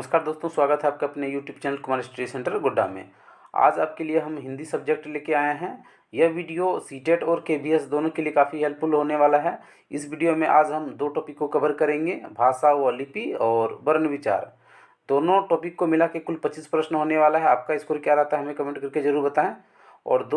नमस्कार दोस्तों, स्वागत है आपका अपने YouTube channel Kumar study centre Godda में। आज आपके लिए हम हिंदी सब्जेक्ट लेके आए हैं। यह वीडियो सीटेट और केवीएस दोनों के लिए काफ़ी हेल्पफुल होने वाला है। इस वीडियो में आज हम दो टॉपिक को कवर करेंगे, भाषा व लिपि और वर्ण विचार। दोनों टॉपिक को मिला के कुल 25 प्रश्न होने वाला है। आपका स्कोर क्या रहता है हमें कमेंट करके ज़रूर बताएँ। और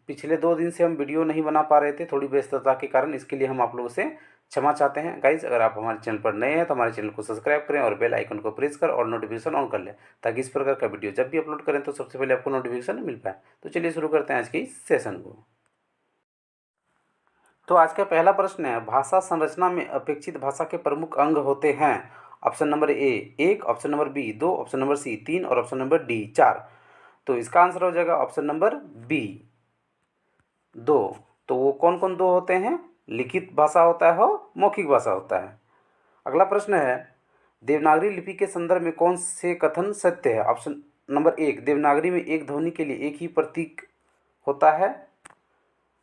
पिछले 2 दिन से हम वीडियो नहीं बना पा रहे थे, थोड़ी व्यस्तता के कारण। इसके लिए हम आप लोगों से क्षमा चाहते हैं। गाइज, अगर आप हमारे चैनल पर नए हैं तो हमारे चैनल को सब्सक्राइब करें और बेल आइकन को प्रेस कर और नोटिफिकेशन ऑन कर लें, ताकि इस प्रकार का वीडियो जब भी अपलोड करें तो सबसे पहले आपको नोटिफिकेशन मिल पाए। तो चलिए शुरू करते हैं आज के इस सेशन को। तो आज का पहला प्रश्न है, भाषा संरचना में अपेक्षित भाषा के प्रमुख अंग होते हैं। Option number A 1, option number B 2, option number C 3 और ऑप्शन नंबर डी 4। तो इसका आंसर हो जाएगा ऑप्शन नंबर बी 2। तो वो कौन कौन दो होते हैं? लिखित भाषा होता है और मौखिक भाषा होता है। अगला प्रश्न है, देवनागरी लिपि के संदर्भ में कौन से कथन सत्य है? ऑप्शन नंबर 1, देवनागरी में एक ध्वनि के लिए एक ही प्रतीक होता है।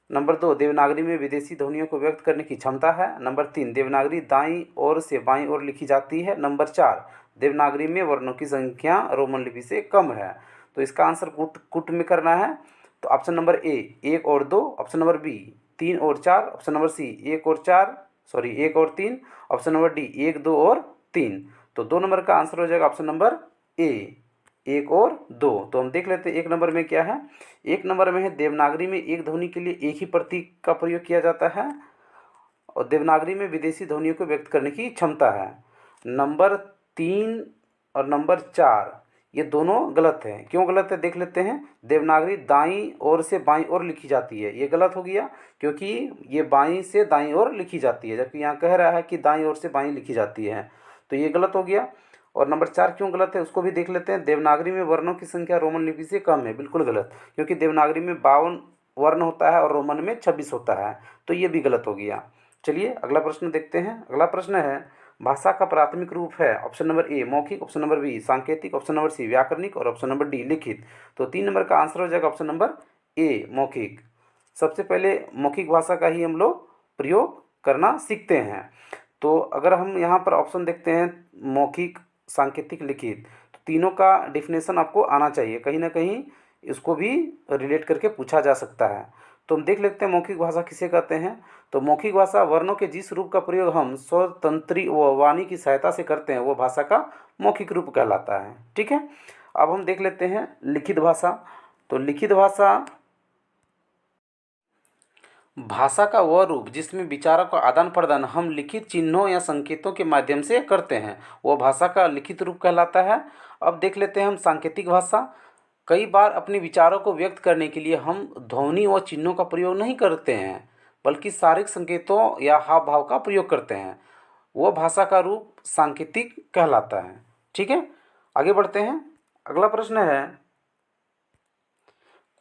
नंबर 2, देवनागरी में विदेशी ध्वनियों को व्यक्त करने की क्षमता है। नंबर 3, देवनागरी दाईं ओर से बाईं ओर लिखी जाती है। नंबर 4, देवनागरी में वर्णों की संख्या रोमन लिपि से कम है। तो इसका आंसर कुट में करना है। तो ऑप्शन नंबर ए 1 और 2, ऑप्शन नंबर बी 3 और 4, ऑप्शन नंबर सी 1 और 3, ऑप्शन नंबर डी 1, 2 और 3। तो 2 नंबर का आंसर हो जाएगा ऑप्शन नंबर ए 1 और 2। तो हम देख लेते हैं 1 नंबर में क्या है। 1 नंबर में है, देवनागरी में एक ध्वनि के लिए एक ही प्रतीक का प्रयोग किया जाता है और देवनागरी में विदेशी ध्वनियों को व्यक्त करने की क्षमता है। नंबर 3 और नंबर 4 ये दोनों गलत हैं। क्यों गलत है देख लेते हैं। देवनागरी दाईं ओर से बाईं ओर लिखी जाती है, ये गलत हो गया, क्योंकि ये बाईं से दाईं ओर लिखी जाती है, जबकि यहाँ कह रहा है कि दाईं ओर से बाईं लिखी जाती है, तो ये गलत हो गया। और नंबर 4 क्यों गलत है उसको भी देख लेते हैं। देवनागरी में वर्णों की संख्या रोमन लिपि से कम है, बिल्कुल गलत, क्योंकि देवनागरी में 52 वर्ण होता है और रोमन में 26 होता है, तो ये भी गलत हो गया। चलिए अगला प्रश्न देखते हैं। अगला प्रश्न है, भाषा का प्राथमिक रूप है। ऑप्शन नंबर ए मौखिक, ऑप्शन नंबर बी सांकेतिक, ऑप्शन नंबर सी व्याकरणिक और ऑप्शन नंबर डी लिखित। तो 3 नंबर का आंसर हो जाएगा ऑप्शन नंबर ए मौखिक। सबसे पहले मौखिक भाषा का ही हम लोग प्रयोग करना सीखते हैं। तो अगर हम यहाँ पर ऑप्शन देखते हैं, मौखिक, सांकेतिक, लिखित, तो तीनों का डिफिनेशन आपको आना चाहिए। कहीं ना कहीं इसको भी रिलेट करके पूछा जा सकता है। तो हम देख लेते हैं मौखिक भाषा किसे कहते हैं। तो मौखिक भाषा वर्णों के जिस रूप का प्रयोग हम स्वतंत्री व वाणी की सहायता से करते हैं वो भाषा का मौखिक रूप कहलाता है। ठीक है, अब हम देख लेते हैं लिखित भाषा। तो लिखित भाषा भाषा का वह रूप जिसमें विचारों का आदान प्रदान हम लिखित चिन्हों या संकेतों के माध्यम से करते हैं, वह भाषा का लिखित रूप कहलाता है। अब देख लेते हैं हम सांकेतिक भाषा। कई बार अपने विचारों को व्यक्त करने के लिए हम ध्वनि व चिन्हों का प्रयोग नहीं करते हैं, बल्कि शारीरिक संकेतों या हाव भाव का प्रयोग करते हैं, वह भाषा का रूप सांकेतिक कहलाता है। ठीक है, आगे बढ़ते हैं। अगला प्रश्न है,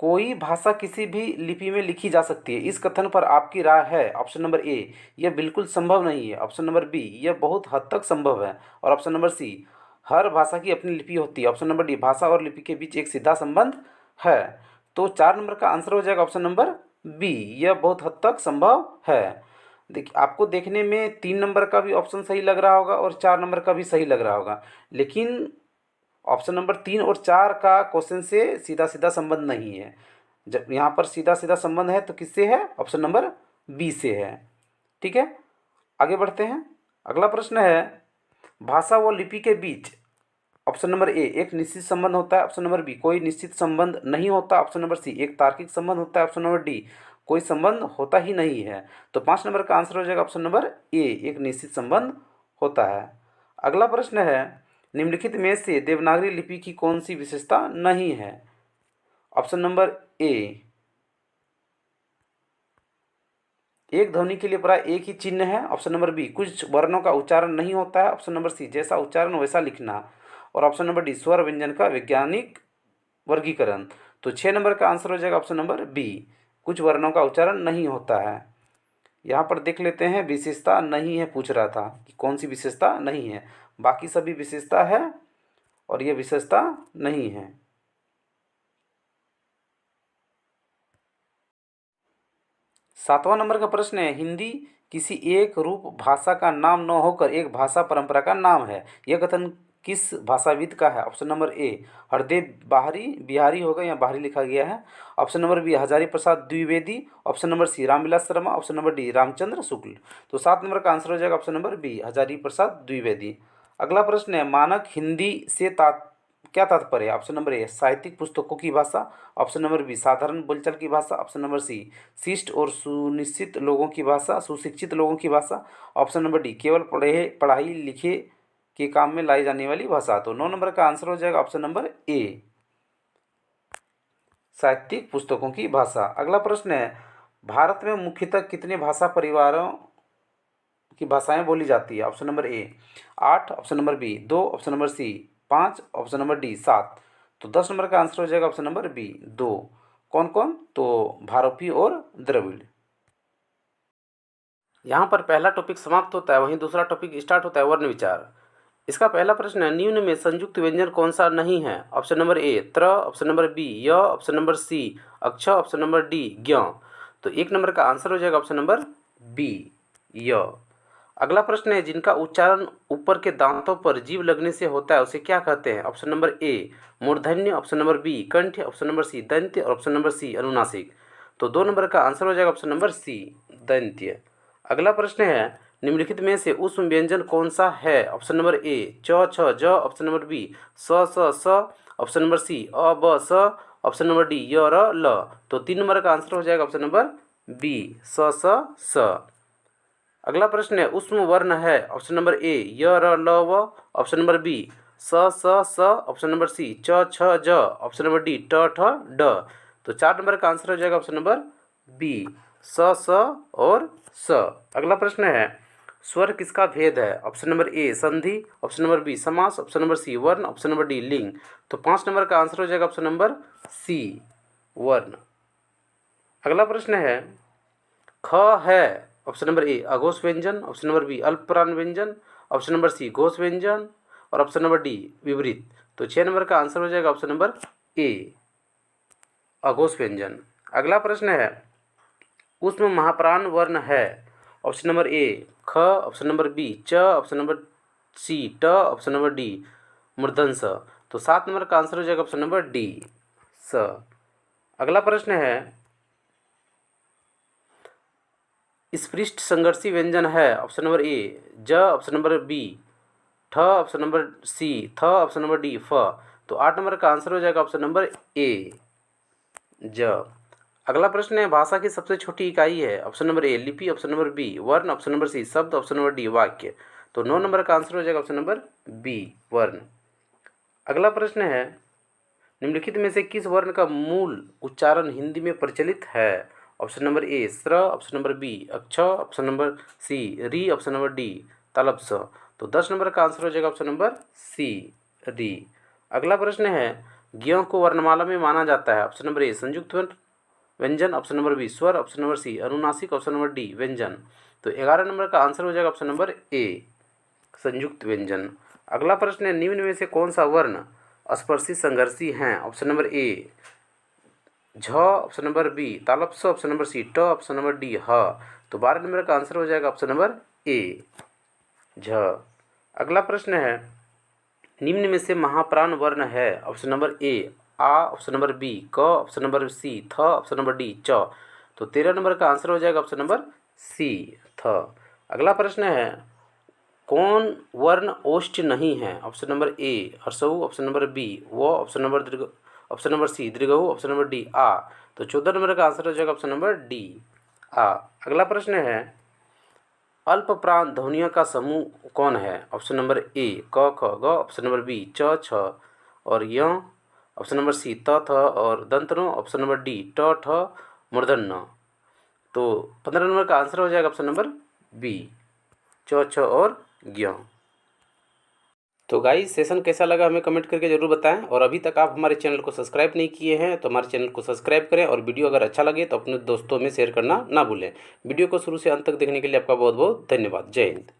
कोई भाषा किसी भी लिपि में लिखी जा सकती है, इस कथन पर आपकी राय है? ऑप्शन नंबर ए यह बिल्कुल संभव नहीं है, ऑप्शन नंबर बी यह बहुत हद तक संभव है और ऑप्शन नंबर सी हर भाषा की अपनी लिपि होती है, ऑप्शन नंबर डी भाषा और लिपि के बीच एक सीधा संबंध है। तो 4 नंबर का आंसर हो जाएगा ऑप्शन नंबर बी, यह बहुत हद तक संभव है। देखिए, आपको देखने में 3 नंबर का भी ऑप्शन सही लग रहा होगा और 4 नंबर का भी सही लग रहा होगा, लेकिन ऑप्शन नंबर 3 और 4 का क्वेश्चन से सीधा सीधा संबंध नहीं है। जब यहाँ पर सीधा सीधा संबंध है तो किससे है? ऑप्शन नंबर बी से है। ठीक है, आगे बढ़ते हैं। अगला प्रश्न है, भाषा व लिपि के बीच ऑप्शन नंबर ए एक निश्चित संबंध होता है, ऑप्शन नंबर बी कोई निश्चित संबंध नहीं होता, ऑप्शन नंबर सी एक तार्किक संबंध होता है, ऑप्शन नंबर डी कोई संबंध होता ही नहीं है। तो 5 नंबर का आंसर हो जाएगा ऑप्शन नंबर ए एक निश्चित संबंध होता है। अगला प्रश्न है, निम्नलिखित में से देवनागरी लिपि की कौन सी विशेषता नहीं है? ऑप्शन नंबर ए एक ध्वनि के लिए प्राय एक ही चिन्ह है, ऑप्शन नंबर बी कुछ वर्णों का उच्चारण नहीं होता है, ऑप्शन नंबर सी जैसा उच्चारण वैसा लिखना, और ऑप्शन नंबर डी स्वर व्यंजन का वैज्ञानिक वर्गीकरण। तो 6 नंबर का आंसर हो जाएगा ऑप्शन नंबर बी कुछ वर्णों का उच्चारण नहीं होता है। यहाँ पर देख लेते हैं, विशेषता नहीं है पूछ रहा था कि कौन सी विशेषता नहीं है। बाकी सभी विशेषता है और ये विशेषता नहीं है। 7वां नंबर का प्रश्न है, हिंदी किसी एक रूप भाषा का नाम न होकर एक भाषा परंपरा का नाम है, यह कथन किस भाषाविद का है? ऑप्शन नंबर ए हरदेव बाहरी बिहारी होगा, या बाहरी लिखा गया है। Option number B Hazari Prasad Dwivedi. Option number C Ramvilas Sharma. Option number D Ramchandra Shukla. तो 7 नंबर का आंसर हो जाएगा option number B Hazari Prasad Dwivedi. अगला प्रश्न है मानक हिंदी से क्या तात्पर्य है? ऑप्शन नंबर ए साहित्यिक पुस्तकों की भाषा। ऑप्शन नंबर बी साधारण बोलचाल की भाषा। ऑप्शन नंबर सी शिष्ट और सुनिश्चित लोगों की भाषा, सुशिक्षित लोगों की भाषा। ऑप्शन नंबर डी केवल पढ़ाई लिखे के काम में लाई जाने वाली भाषा। तो 9 नंबर का आंसर हो जाएगा ऑप्शन नंबर ए साहित्यिक पुस्तकों की भाषा। अगला प्रश्न है भारत में मुख्यतः कितने भाषा परिवारों की भाषाएं बोली जाती है? Option number A 8। Option number B 2। Option number C 5। Option number D 7। तो 10 नंबर का आंसर हो जाएगा ऑप्शन नंबर बी 2। कौन कौन? तो भारतीय और द्रविड़। यहाँ पर पहला टॉपिक समाप्त होता है, वहीं दूसरा टॉपिक स्टार्ट होता है, वर्ण विचार। इसका पहला प्रश्न है निम्न में संयुक्त व्यंजन कौन सा नहीं है? ऑप्शन नंबर ए त्र। ऑप्शन नंबर बी य। ऑप्शन नंबर सी अक्ष। ऑप्शन नंबर डी ज्ञ। तो 1 नंबर का आंसर हो जाएगा ऑप्शन नंबर बी य। अगला प्रश्न है जिनका उच्चारण ऊपर के दांतों पर जीभ लगने से होता है उसे क्या कहते हैं? ऑप्शन नंबर ए मूर्धन्य। ऑप्शन नंबर बी कंठ। ऑप्शन नंबर सी दंत्य और ऑप्शन नंबर सी अनुनासिक। तो 2 नंबर का आंसर हो जाएगा ऑप्शन नंबर सी दंत्य। अगला प्रश्न है निम्नलिखित में से ऊष्म व्यंजन कौन सा है? ऑप्शन नंबर ए च छ ज। ऑप्शन नंबर बी स स स। ऑप्शन नंबर सी अ ब स। ऑप्शन नंबर डी य र ल। तो 3 नंबर का आंसर हो जाएगा ऑप्शन नंबर बी स स स। अगला प्रश्न है ऊष्म वर्ण है? ऑप्शन नंबर ए य र ल व। ऑप्शन नंबर बी स स स। ऑप्शन नंबर सी च छ ज। ऑप्शन नंबर डी ट ठ ड। तो 4 नंबर का आंसर हो जाएगा ऑप्शन नंबर बी स स और स। अगला प्रश्न है स्वर किसका भेद है? ऑप्शन नंबर ए संधि। ऑप्शन नंबर बी समास। ऑप्शन नंबर सी वर्ण। ऑप्शन नंबर डी लिंग। तो 5 नंबर का आंसर हो जाएगा ऑप्शन नंबर सी वर्ण। अगला प्रश्न है ख है? ऑप्शन नंबर ए अघोष व्यंजन। ऑप्शन नंबर बी अल्पप्राण व्यंजन। ऑप्शन नंबर सी घोष व्यंजन और ऑप्शन नंबर डी विपरीत। तो 6 नंबर का आंसर हो जाएगा ऑप्शन नंबर ए अघोष व्यंजन। अगला प्रश्न है ऊष्म महाप्राण वर्ण है? ऑप्शन नंबर ए ख। ऑप्शन नंबर बी च। ऑप्शन नंबर सी ट। ऑप्शन नंबर डी मूर्धन स। तो 7 नंबर का आंसर हो जाएगा ऑप्शन नंबर डी स। अगला प्रश्न है स्पृष्ट संघर्षी व्यंजन है? ऑप्शन नंबर ए ज। ऑप्शन नंबर बी ठ। ऑप्शन नंबर सी थ। ऑप्शन नंबर डी फ। तो 8 नंबर का आंसर हो जाएगा ऑप्शन नंबर ए ज। अगला प्रश्न है भाषा की सबसे छोटी इकाई है? ऑप्शन नंबर ए लिपि। ऑप्शन नंबर बी वर्ण। ऑप्शन नंबर सी शब्द। ऑप्शन नंबर डी वाक्य। तो 9 नंबर का आंसर हो जाएगा ऑप्शन नंबर बी वर्ण। अगला प्रश्न है निम्नलिखित में से किस वर्ण का मूल उच्चारण हिंदी में प्रचलित है? ऑप्शन नंबर ए स्र। ऑप्शन नंबर बी अक्ष। ऑप्शन नंबर सी री। ऑप्शन नंबर डी तलब स। तो 10 नंबर का आंसर हो जाएगा ऑप्शन नंबर सी री। अगला प्रश्न है ज्ञ को वर्णमाला में माना जाता है? ऑप्शन नंबर ए संयुक्त व्यंजन। ऑप्शन नंबर बी स्वर। ऑप्शन नंबर सी अनुनासिक। ऑप्शन नंबर डी व्यंजन। तो 11 नंबर का आंसर हो जाएगा ऑप्शन नंबर ए संयुक्त व्यंजन। अगला प्रश्न है निम्न में से कौन सा वर्ण स्पर्शी संघर्षी हैं? ऑप्शन नंबर ए झ। ऑप्शन नंबर बी तालप स। ऑप्शन नंबर सी ट। ऑप्शन नंबर डी ह। तो 12 नंबर का आंसर हो जाएगा ऑप्शन नंबर ए झ। अगला प्रश्न है निम्न में से महाप्राण वर्ण है? ऑप्शन नंबर ए आ। ऑप्शन नंबर बी क। ऑप्शन नंबर सी थ। ऑप्शन नंबर डी च। तो 13 नंबर का आंसर हो जाएगा ऑप्शन नंबर सी थ। अगला प्रश्न है कौन वर्ण ओष्ठ नहीं है? ऑप्शन नंबर ए हर्षऊ। ऑप्शन नंबर बी व। ऑप्शन नंबर दीर्घ। ऑप्शन नंबर सी दीर्घऊ। ऑप्शन नंबर डी आ। तो 14 नंबर का आंसर हो जाएगा ऑप्शन नंबर डी आ। अगला प्रश्न है अल्प प्राण ध्वनियों का समूह कौन है? ऑप्शन नंबर ए क ख ग। ऑप्शन नंबर बी च छ और य। ऑप्शन नंबर सी त थ और दंतनो। ऑप्शन नंबर डी ट ठ मूर्धन्य। तो 15 नंबर का आंसर हो जाएगा ऑप्शन नंबर बी च छ और ज्ञ। तो गाइस सेशन कैसा लगा हमें कमेंट करके ज़रूर बताएं और अभी तक आप हमारे चैनल को सब्सक्राइब नहीं किए हैं तो हमारे चैनल को सब्सक्राइब करें और वीडियो अगर अच्छा लगे तो अपने दोस्तों में शेयर करना ना भूलें। वीडियो को शुरू से अंत तक देखने के लिए आपका बहुत बहुत धन्यवाद। जय हिंद।